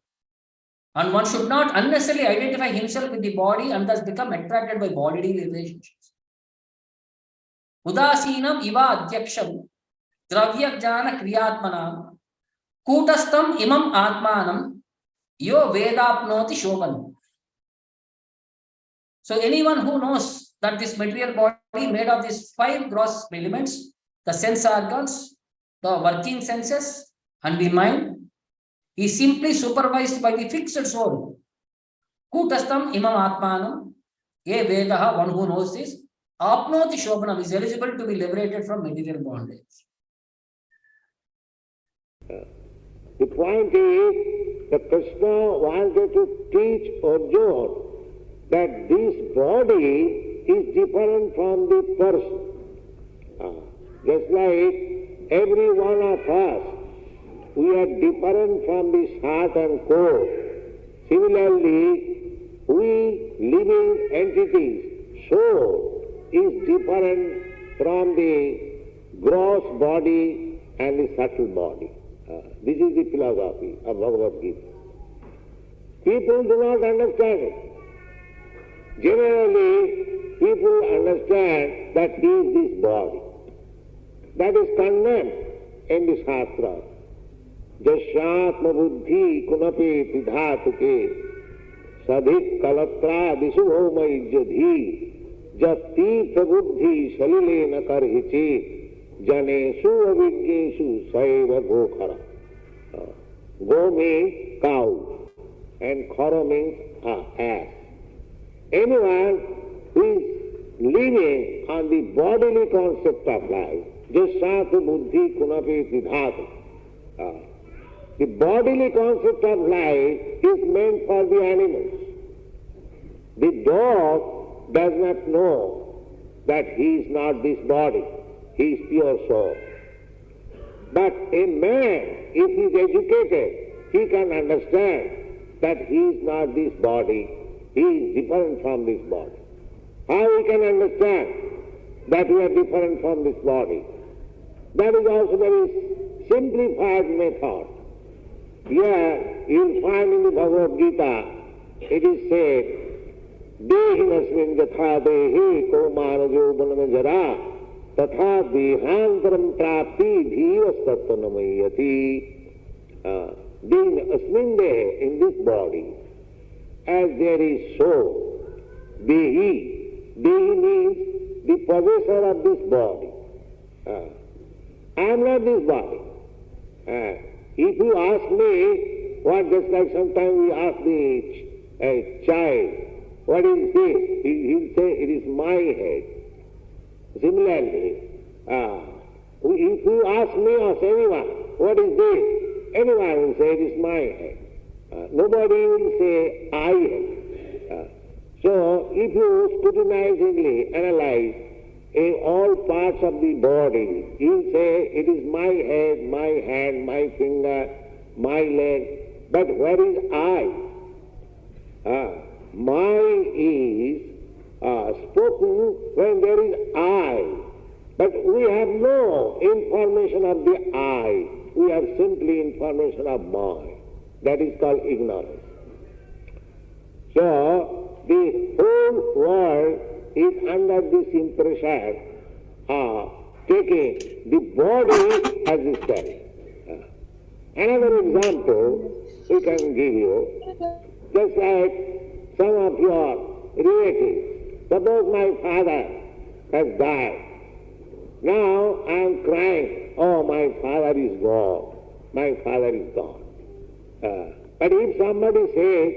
And one should not unnecessarily identify himself with the body and thus become attracted by bodily relationships. Udasinam iva adhyaksham dravya jnana kriyatmanam kutastam imam atmanam yo vedapnoti shobhanam. So anyone who knows that this material body made of these 5 gross elements, the sense organs, the working senses, and the mind, is simply supervised by the fixed soul. Kutastam imam atmanam, ye vedaha, one who knows this, apnoti shobhanam, is eligible to be liberated from material bondage. The point is that Krishna wanted to teach Arjuna that this body is different from the person. Just like every one of us, we are different from this heart and core. Similarly, we living entities, soul is different from the gross body and the subtle body. This is the philosophy of Bhagavad Gita. People do not understand it. Generally, people understand that he is this body. That is condemned in the Shastra. Jashyatma buddhi kunape pidhatuke sadhik kalatra disubhoma ijjadhi jat tirtha buddhi salilena karhiche janesu avijnesu saiva gokhara. Go means cow and khara means ass. Anyone who is living on the bodily concept of life, jasatu buddhi kunapi vidhatu. The bodily concept of life is meant for the animals. The dog does not know that he is not this body, he is pure soul. But a man, if he is educated, he can understand that he is not this body, he is different from this body. How we can understand that we are different from this body? That is also very simplified method. Here you will find in the Bhagavad Gita, it is said, Dehinasmin yatha dehi kaumanajo banamajara tatha dehantaram prapti dhivastatta namayati. Dehinasmin dehi, in this body, as there is soul, dehi means the possessor of this body. I am not this body. If you ask me, what just like sometimes we ask the child, what is this? He'll say, it is my head. Similarly, if you ask me or anyone, what is this? Anyone will say, it is my head. Nobody will say, I am. So, if you scrutinizingly analyze in all parts of the body, you say, it is my head, my hand, my finger, my leg. But where is I? My is spoken when there is I. But we have no information of the I. We have simply information of mind. That is called ignorance. So, the whole world is under this impression of taking the body as itself. Another example we can give you, just like some of your relatives. Suppose my father has died. Now I am crying, oh, my father is gone. My father is gone. But if somebody says,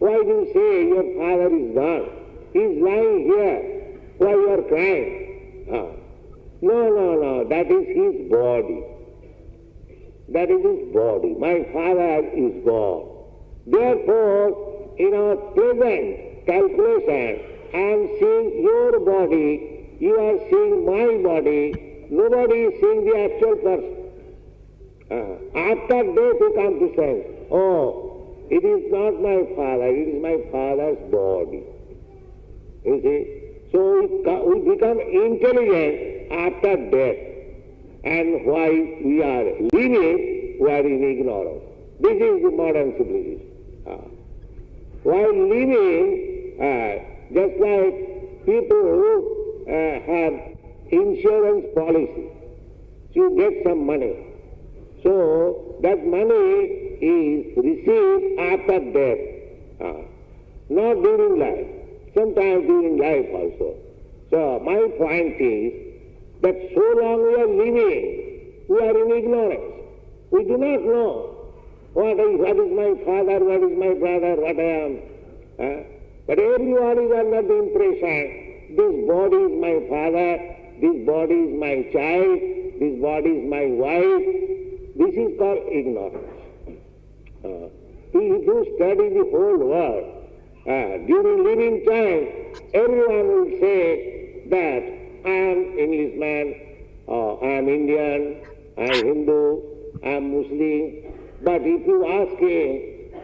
why do you say your father is gone? He is lying here. Why you are crying? No, that is his body. That is his body. My father is gone. Therefore, in our present calculation, I am seeing your body, you are seeing my body, nobody is seeing the actual person. After death you come to sense, oh, it is not my father, it is my father's body. You see? So we become intelligent after death. And while we are living, we are in ignorance. This is the modern civilization. While living, just like people who have insurance policy, you get some money. So that money is received after death, not during life, sometimes during life also. So my point is that so long we are living, we are in ignorance. We do not know what is my father, what is my brother, what I am. But everyone is under the impression, this body is my father, this body is my child, this body is my wife. This is called ignorance. If you study the whole world, during living time, everyone will say that I am Englishman, I am Indian, I am Hindu, I am Muslim. But if you ask him,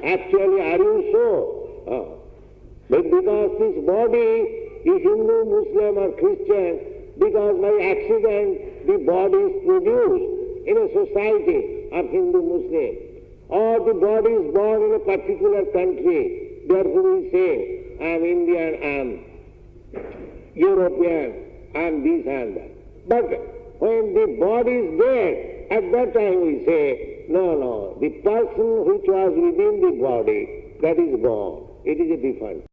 actually are you so? But because this body is Hindu, Muslim or Christian, because by accident the body is produced in a society of Hindu, Muslim, or the body is born in a particular country, therefore we say, I am Indian, I am European, I am this and that. But when the body is dead, at that time we say, no, the person which was within the body, that is gone. It is a different.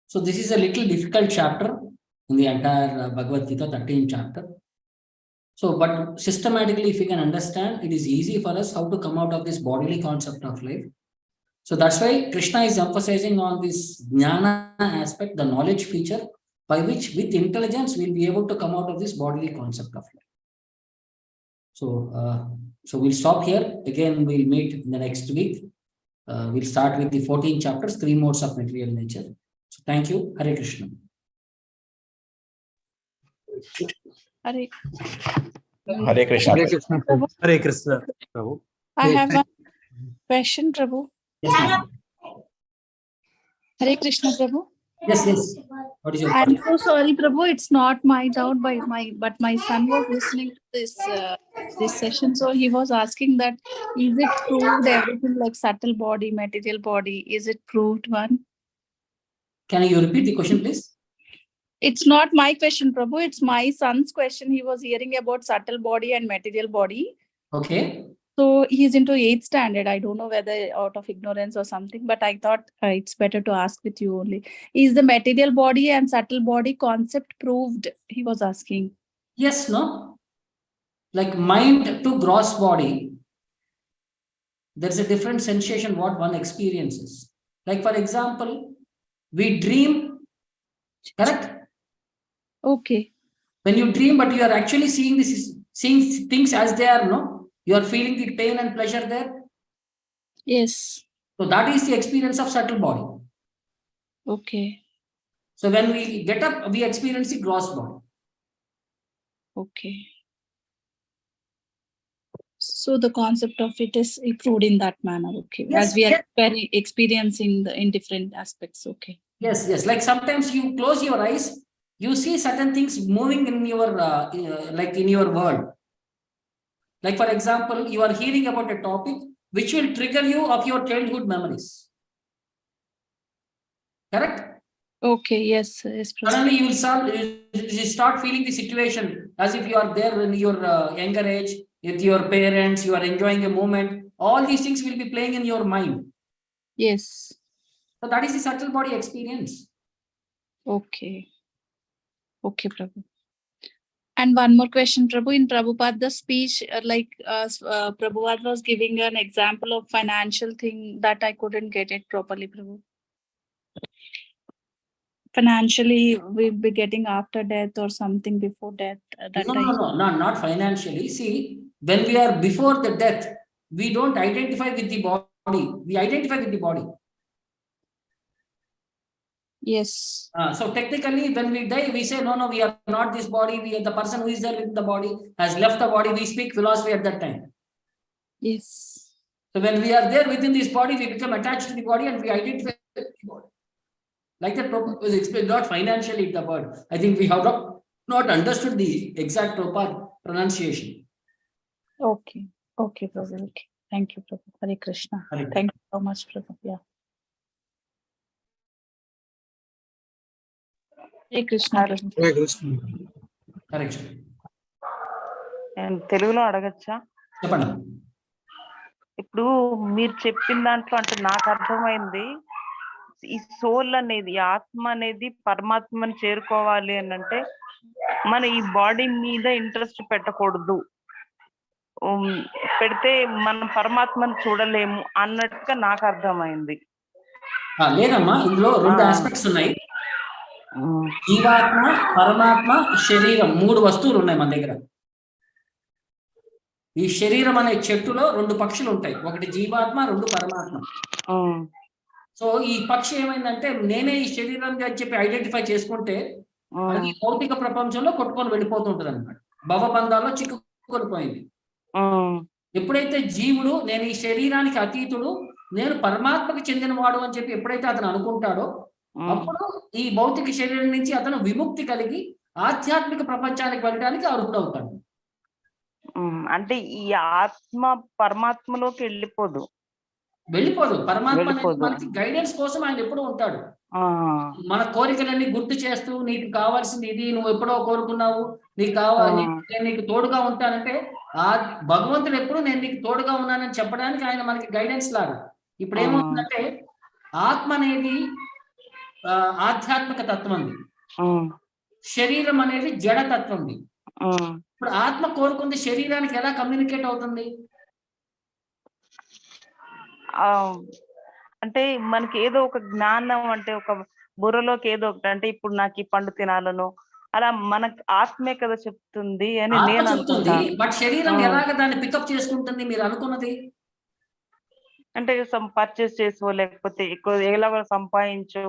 So this is a little difficult chapter. in the entire Bhagavad Gita, 13th chapter. So, but systematically, if we can understand, it is easy for us how to come out of this bodily concept of life. So that's why Krishna is emphasizing on this jnana aspect, the knowledge feature, by which with intelligence we'll be able to come out of this bodily concept of life. So, so we'll stop here. Again, we'll meet in the next week. We'll start with the 14 chapters, 3 modes of material nature. So thank you. Hare Krishna. Hare Hare Krishna. Hare Krishna. Prabhu. Hare Krishna, Prabhu. I have one question, Prabhu. Yes, ma'am. Hare Krishna, Prabhu. Yes, yes. What is your I'm question? so sorry, Prabhu. It's not my doubt, but my son was listening to this session, so he was asking that is it proved everything like subtle body, material body? Is it proved one? Can you repeat the question, please? It's not my question, Prabhu. It's my son's question. He was hearing about subtle body and material body. Okay. So he's into 8th standard. I don't know whether out of ignorance or something, but I thought it's better to ask with you only. Is the material body and subtle body concept proved? He was asking. Yes, no? Like mind to gross body, there's a different sensation what one experiences. Like, for example, we dream, correct? Okay. When you dream, but you are actually seeing things as they are, no? You are feeling the pain and pleasure there. Yes. So that is the experience of subtle body. Okay. So when we get up, we experience the gross body. Okay. So the concept of it is proved in that manner. Okay. Yes, As we are yes. experiencing in different aspects. Okay. Yes, yes. Like sometimes you close your eyes, you see certain things moving in your, like in your world. Like, for example, you are hearing about a topic which will trigger you of your childhood memories. Correct? Okay. Yes. Yes. Suddenly you will start feeling the situation as if you are there in your younger age with your parents, you are enjoying a moment. All these things will be playing in your mind. Yes. So that is the subtle body experience. Okay. Okay, Prabhu. And one more question, Prabhu. In Prabhupada's speech, Prabhupada was giving an example of financial thing that I couldn't get it properly, Prabhu. Financially, we'll be getting after death or something before death. No, not financially. See, when we are before the death, we don't identify with the body. We identify with the body. Yes. So technically, when we die, we say, no, we are not this body. We are the person who is there with the body, has left the body. We speak philosophy at that time. Yes. So when we are there within this body, we become attached to the body and we identify with the body. Like that was explained, not financially the word. I think we have not understood the exact proper pronunciation. Okay. Okay, Prabhu. Okay. Thank you, Prabhu. Hare Krishna. Hare Thank you so much, Prabhu. Yeah. Hare Krishna, Prabhu. Hare Krishna. Correct. నేను తెలుగులో అడగచ్చా? చెప్పండి. ఇప్పుడు మీరు చెప్పిన దాంట్లో అంటే నాకు అర్థమైంది, ఈ సోల్ అనేది, ఆత్మ అనేది పరమాత్మని చేరుకోవాలి అని అంటే మన ఈ బాడీ మీద ఇంట్రెస్ట్ పెట్టకూడదు, పెడితే మనం పరమాత్మని చూడలేము అన్నట్టుగా నాకు అర్థమైంది. లేదమ్మా, ఇందులో 2 ఆస్పెక్ట్స్ ఉన్నాయి. జీవాత్మ, పరమాత్మ, శరీరం, 3 వస్తువులు ఉన్నాయి మన దగ్గర. ఈ శరీరం అనే చెట్టులో 2 పక్షులు ఉంటాయి, ఒకటి జీవాత్మ, 2 పరమాత్మ. సో ఈ పక్షి ఏమైందంటే నేనే ఈ శరీరం అని చెప్పి ఐడెంటిఫై చేసుకుంటే అది భౌతిక ప్రపంచంలో కొట్టుకొని వెళ్ళిపోతుంటది అనమాట, భవబంధాల్లో చిక్కుకొని పోయింది. ఎప్పుడైతే జీవుడు నేను ఈ శరీరానికి అతీతుడు, నేను పరమాత్మకు చెందినవాడు అని చెప్పి ఎప్పుడైతే అతను అనుకుంటాడో అప్పుడు ఈ భౌతిక శరీరం నుంచి అతను విముక్తి కలిగి ఆధ్యాత్మిక ప్రపంచానికి వెళ్ళడానికి అర్హుడవుతాడు. అంటే ఈ ఆత్మ పరమాత్మలోకి వెళ్ళిపోదు. పరమాత్మ మనకి గైడెన్స్ కోసం ఆయన ఎప్పుడూ ఉంటాడు. మన కోరికలన్నీ గుర్తు చేస్తూ నీకు కావాల్సింది ఇది, నువ్వు ఎప్పుడో కోరుకున్నావు, నీకు కావాలి, నేను నీకు తోడుగా ఉంటానంటే ఆ భగవంతుడు ఎప్పుడు నేను నీకు తోడుగా ఉన్నానని చెప్పడానికి ఆయన మనకి గైడెన్స్ లాగా. ఇప్పుడు ఏమవుతుందంటే ఆత్మ అనేది ఆధ్యాత్మిక తత్వం అండి. శరీరం అనేది జడతత్వంది. ఇప్పుడు ఆత్మ కోరుకుంది శరీరానికి ఎలా కమ్యూనికేట్ అవుతుంది? అంటే మనకి ఏదో ఒక జ్ఞానం, అంటే ఒక బుర్రలోకి ఏదో ఒకటి, అంటే ఇప్పుడు నాకు ఈ పండు తినాలను, అలా మనకు ఆత్మే కదా చెప్తుంది అని ఆత్మ నేను చెప్తుంది, అనుకుంటాను. బట్ శరీరం ఎలాగ దాన్ని పికప్ చేసుకుంటుంది మీరు అనుకున్నది? అంటే పర్చేస్ చేసుకో, లేకపోతే ఎక్కువ ఎలాగో సంపాదించు,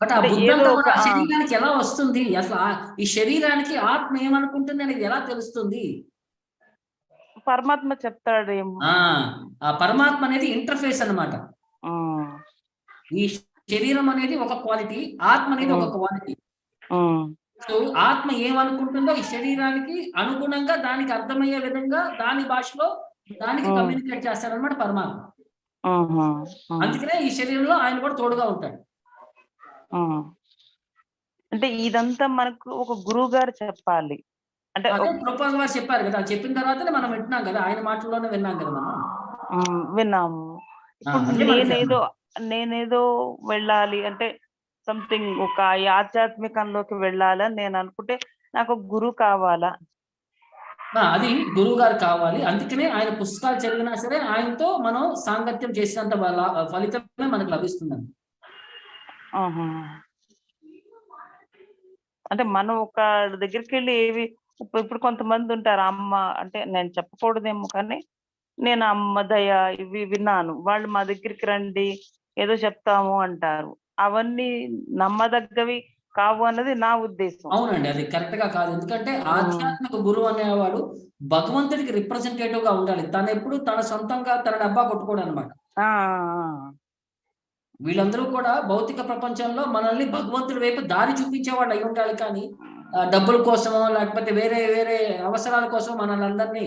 బట్ ఆ అంటే బుద్ధి ఏదో అంతా ఒక కూడా ఆ శరీరానికి ఎలా వస్తుంది? అసలు ఈ శరీరానికి ఆత్మ ఏమనుకుంటుంది అనేది ఎలా తెలుస్తుంది? పరమాత్మ చెప్తాడేమో. ఆ పరమాత్మ అనేది ఇంటర్ఫేస్ అన్నమాట. ఈ శరీరం అనేది ఒక క్వాలిటీ, ఆత్మ అనేది ఒక క్వాలిటీ. సో ఆత్మ ఏమనుకుంటుందో ఈ శరీరానికి అనుగుణంగా దానికి అర్థమయ్యే విధంగా దాని భాషలో దానికి కమ్యూనికేట్ చేస్తాడన్నమాట పరమాత్మ. అందుకనే ఈ శరీరంలో ఆయన కూడా తోడుగా ఉంటాడు. అంటే ఇదంతా మనకు ఒక గురువు గారు చెప్పాలి. అంటే అదే ప్రభుపాద వారు చెప్పారు కదా, చెప్పిన తర్వాతనే మనం వింటున్నాం కదా, ఆయన మాటల్లోనే విన్నాం కదా మనం. విన్నాము. ఇప్పుడు నేనేదో వెళ్ళాలి అంటే సంథింగ్ ఒక ఆధ్యాత్మికంలోకి వెళ్ళాలి అని నేను అనుకుంటే నాకు ఒక గురువు కావాలా? అది గురువు గారు కావాలి. అందుకనే ఆయన పుస్తకాలు చదివినా సరే ఆయనతో మనం సాంగత్యం చేసినంత ఫలితమే మనకు లభిస్తుందండి. అంటే మనం ఒక దగ్గరికి వెళ్ళి ఇప్పుడు కొంతమంది ఉంటారు, అమ్మ అంటే నేను చెప్పకూడదేమో కానీ నేను అమ్మ దయ ఇవి విన్నాను, వాళ్ళు మా దగ్గరికి రండి ఏదో చెప్తాము అంటారు. అవన్నీ నమ్మదగ్గవి కావు అన్నది నా ఉద్దేశం. అవునండి, అది కరెక్ట్ గా కాదు. ఎందుకంటే ఆధ్యాత్మిక గురువు అనేవాడు భగవంతుడికి రిప్రజెంటేటివ్ గా ఉండాలి. తను ఎప్పుడు తన సొంతంగా తన డబ్బా కొట్టుకోడు అనమాట. వీళ్ళందరూ కూడా భౌతిక ప్రపంచంలో మనల్ని భగవంతుడి వైపు దారి చూపించేవాళ్ళు అయి ఉండాలి, కానీ డబ్బుల కోసమో లేకపోతే వేరే వేరే అవసరాల కోసం మనల్ని అందరినీ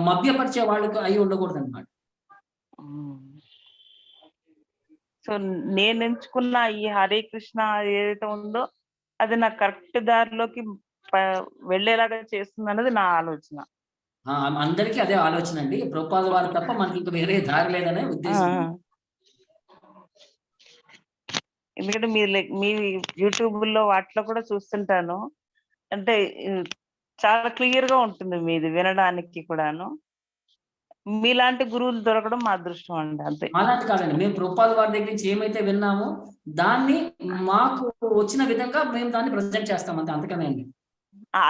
మభ్యపరిచే వాళ్ళు అయి ఉండకూడదు అనమాట. సో నేను ఎంచుకున్న ఈ హరే కృష్ణ ఏదైతే ఉందో అది నాకు కరెక్ట్ దారిలోకి వెళ్ళేలాగా చేస్తుంది అన్నది నా ఆలోచన. అందరికీ అదే ఆలోచన అండి. ప్రభుపాద వారు తప్ప మనకి ఇంకా వేరే దారి లేదనే ఉద్దేశం. ఎందుకంటే మీ యూట్యూబ్ లో వాటిలో కూడా చూస్తుంటాను, అంటే చాలా క్లియర్ గా ఉంటుంది మీది వినడానికి కూడాను. మీలాంటి గురువులు దొరకడం మా అదృష్టం అండి. అంతే. అలాంటి కాదండి, మేము ప్రభుపాద వారి దగ్గర నుంచి ఏమైతే విన్నామో దాన్ని మాకు వచ్చిన విధంగా మేము దాన్ని ప్రజెంట్ చేస్తాం అంతే, అంతకనే అండి.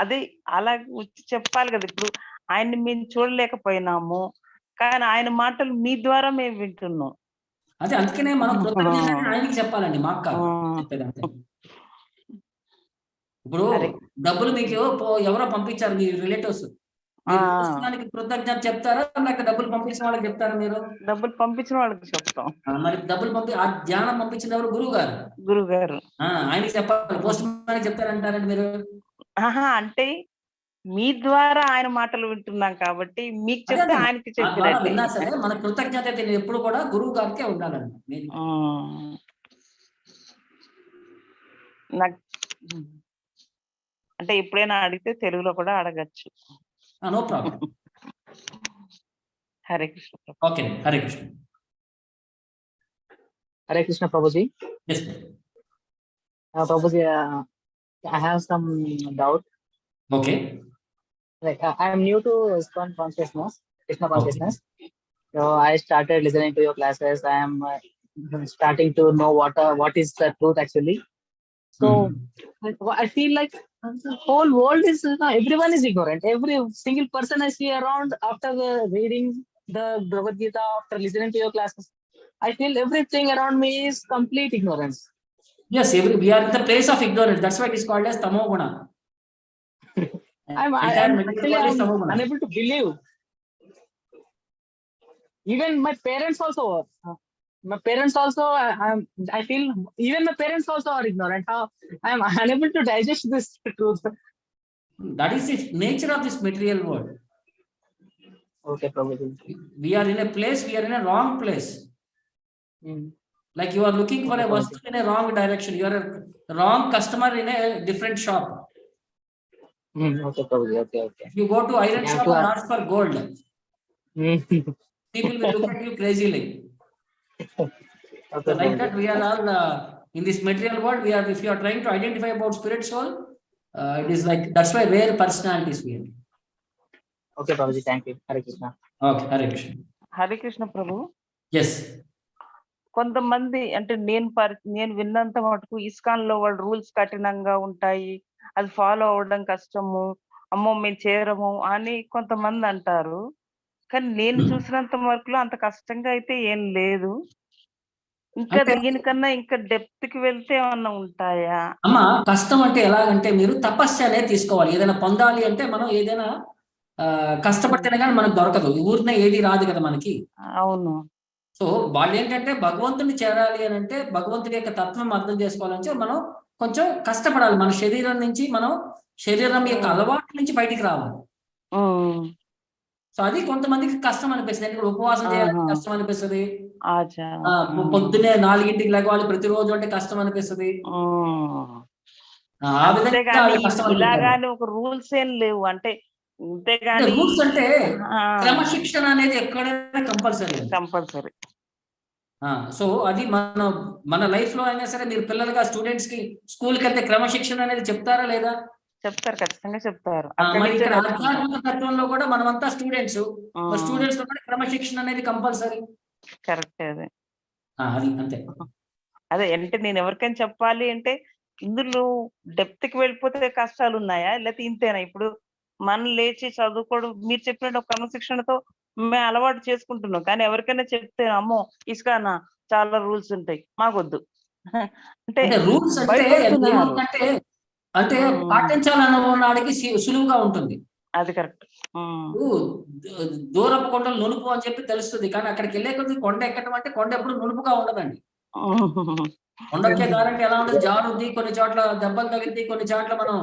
అది అలా వచ్చి చెప్పాలి కదా. ఇప్పుడు ఆయన్ని మేము చూడలేకపోయినాము, కానీ ఆయన మాటలు మీ ద్వారా మేము వింటున్నాం. అదే అందుకనే మనం కృతజ్ఞతని ఆయనకి చెప్పాలండి, మాకు కాదు చెప్పేది అంతే. ఇప్పుడు డబ్బులు మీకు ఎవరో పంపించారు మీ రిలేటివ్స్, పుస్తకానికి కృతజ్ఞత చెప్తారా లేక డబ్బులు పంపించిన వాళ్ళకి చెప్తారా? మీరు డబ్బులు పంపించిన వాళ్ళకి చెప్తాం. మరి డబ్బులు ఆ ధ్యానం పంపించిన ఎవరు? గురువు గారు. ఆయనకి చెప్పాలి, పోస్ట్ మ్యాన్ చెప్తారంటారండి మీరు? అంటే మీ ద్వారా ఆయన మాటలు వింటున్నాం కాబట్టి మీకు చెప్తే ఆయనకి చెప్పినట్టు. విన్నా సరే మన కృతజ్ఞత ఎప్పుడు కూడా గురువు గారికే ఉండాలండి. నాకు అంటే ఎప్పుడైనా అడిగితే తెలుగులో కూడా అడగచ్చు. No problem. Hare Krishna. Okay, Hare Krishna. Hare Krishna Prabhuji. Yes. Prabhuji, I have some doubt. Okay. Like I am new to ISKCON consciousness, Krishna consciousness. Okay. So I started listening to your classes. I am starting to know what is the truth actually. So I feel like the whole world is, everyone is ignorant. Every single person I see around after reading the Bhagavad Gita, after listening to your classes, I feel everything around me is complete ignorance. Yes, we are in the place of ignorance. That's why it is called as tamoguna. I'm unable to believe. Even my parents also. I feel even my parents also are ignorant. I am unable to digest this truth. That is the nature of this material world. Okay, Prabhuji. We are in a place, we are in a wrong place. Like you are looking for a vastu in a wrong direction. You are a wrong customer in a different shop. Okay, Prabhuji. Okay. You go to iron shop and ask for gold. People will look at you crazily. Okay, so like that we are all in this material world. If you are trying to identify about spirit soul, It is like, that's why rare personalities we have. Okay, Prabhuji, thank you. Hare Krishna. Okay, Hare Krishna. Hare Krishna Prabhu. Yes. కొంతమంది అంటే నేను విన్నంత మటుకు ISKCON లో వాళ్ళు rules కఠినంగా ఉంటాయి, అది ఫాలో అవ్వడం కష్టము, అమ్మో మేము చేరము అని కొంతమంది అంటారు. కానీ నేను చూసినంత వరకులో అంత కష్టంగా అయితే ఏం లేదు. ఇంకా దీనికన్నా ఇంకా డెప్త్ కి వెళ్తే ఏమన్నా ఉంటాయా? అమ్మా, కష్టం అంటే ఎలాగంటే మీరు తపస్సు అనేది తీసుకోవాలి. ఏదైనా పొందాలి అంటే మనం ఏదైనా కష్టపడితేనే కానీ మనకు దొరకదు. ఊరినే ఏది రాదు కదా మనకి. అవును. సో వాళ్ళు ఏంటంటే భగవంతుని చేరాలి అని అంటే, భగవంతుడి యొక్క తత్వం అర్థం చేసుకోవాలంటే మనం కొంచెం కష్టపడాలి. మన శరీరం నుంచి, మనం శరీరం యొక్క అలవాటు నుంచి బయటికి రావాలి. సో అది కొంతమందికి కష్టం అనిపిస్తుంది. ఎందుకంటే ఉపవాసం చేయాలంటే కష్టం అనిపిస్తుంది. పొద్దునే 4ంటికి లెగవాలి ప్రతిరోజు అంటే కష్టం అనిపిస్తుంది. ఆ విధంగా ఇలాగానే ఒక రూల్స్ ఏం లేవు. అంటే రూల్స్ అంటే క్రమశిక్షణ అనేది ఎక్కడైనా కంపల్సరీ. సో అది మన లైఫ్ లో అయినా సరే, మీరు పిల్లలుగా స్టూడెంట్స్ కి స్కూల్ కి వెళ్తే క్రమశిక్షణ అనేది చెప్తారా లేదా? చెప్తారు, ఖచ్చితంగా చెప్తారు. మరి ఇక్కడ ఆధ్యాత్మిక తత్వంలో కూడా మనమంతా స్టూడెంట్స్ లో కూడా క్రమశిక్షణ అనేది కంపల్సరీ. కరెక్ట్. అది అంతే. అదే అంటే నేను ఎవరికైనా చెప్పాలి అంటే, ఇందులో డెప్త్ కి వెళ్ళిపోతే కష్టాలు ఉన్నాయా లేకపోతే ఇంతేనా? ఇప్పుడు మనం లేచి చదువుకోవడం, మీరు చెప్పినట్టు ఒక క్రమశిక్షణతో మేము అలవాటు చేసుకుంటున్నాం. కానీ ఎవరికైనా చెప్తే అమ్మో ఇస్కానా చాలా రూల్స్ ఉంటాయి మాకొద్దు అంటే రూల్స్ అంటే పాటించాలన్నవాడికి సులువుగా ఉంటుంది. అది కరెక్ట్. దూరపు కొండలు నునుపు అని చెప్పి తెలుస్తుంది, కానీ అక్కడికి వెళ్ళే కొద్ది కొండ ఎక్కడం అంటే కొండ ఎప్పుడు నునుపుగా ఉండదండి. కొండ ఎక్కే దారంటే ఎలా ఉంటుంది, జారుద్ది, కొన్ని చోట్ల దెబ్బలు తగిలింది, కొన్ని చోట్ల మనం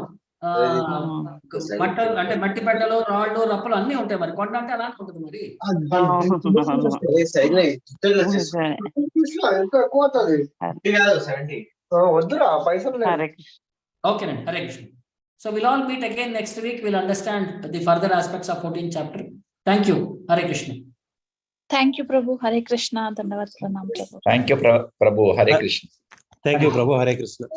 అంటే మట్టి పెట్టలు, రాళ్ళు, రప్పలు అన్ని ఉంటాయి. మరి కొండ అంటే అలానే ఉంటుంది. మరి ఓకేనండి. Hare Krishna. So we'll all meet again next week. We'll understand the further aspects of 14th chapter. Thank you. Hare Krishna. Thank you, Prabhu. Hare Krishna. Dhanavad pranam, Prabhu. Thank you, Prabhu. Hare Krishna. Thank you, Prabhu. Hare Krishna.